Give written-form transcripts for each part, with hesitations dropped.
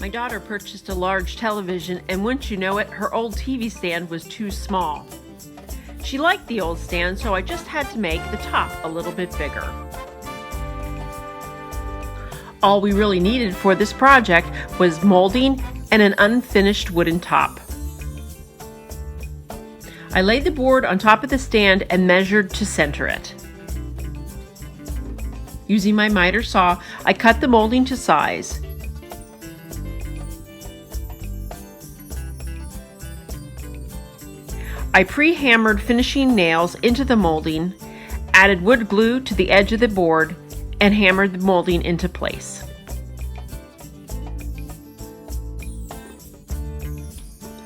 My daughter purchased a large television, and wouldn't you know it, her old TV stand was too small. She liked the old stand, so I just had to make the top a little bit bigger. All we really needed for this project was molding and an unfinished wooden top. I laid the board on top of the stand and measured to center it. Using my miter saw, I cut the molding to size. I pre-hammered finishing nails into the molding, added wood glue to the edge of the board, and hammered the molding into place.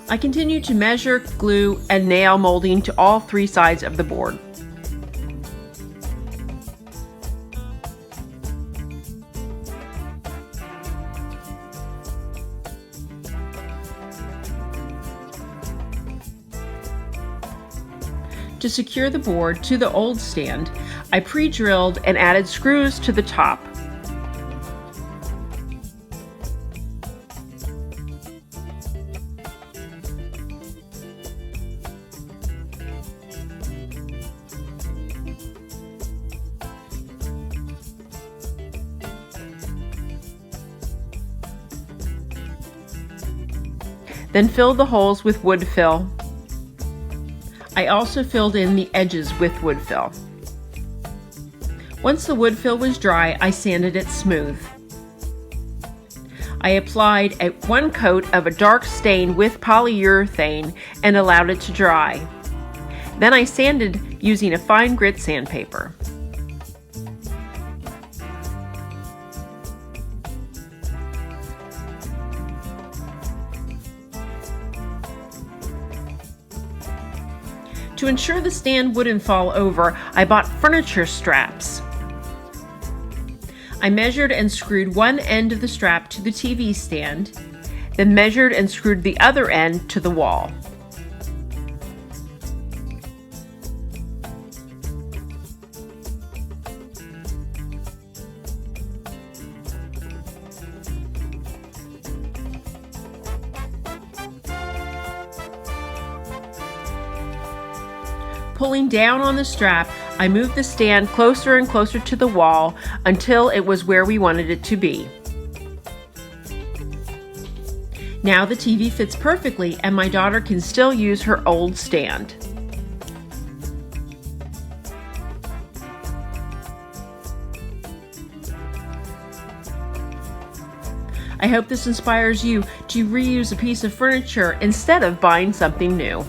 I continued to measure, glue, and nail molding to all three sides of the board. To secure the board to the old stand, I pre-drilled and added screws to the top. Then filled the holes with woodfill. I also filled in the edges with woodfill. Once the woodfill was dry, I sanded it smooth. I applied one coat of a dark stain with polyurethane and allowed it to dry. Then I sanded using a fine grit sandpaper. To ensure the stand wouldn't fall over, I bought furniture straps. I measured and screwed one end of the strap to the TV stand, then measured and screwed the other end to the wall. Pulling down on the strap, I moved the stand closer and closer to the wall until it was where we wanted it to be. Now the TV fits perfectly and my daughter can still use her old stand. I hope this inspires you to reuse a piece of furniture instead of buying something new.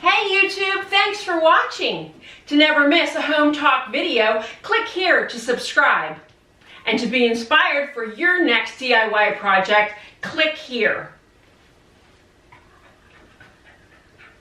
Hey YouTube, thanks for watching. To never miss a Hometalk video, click here to subscribe. And to be inspired for your next DIY project, click here.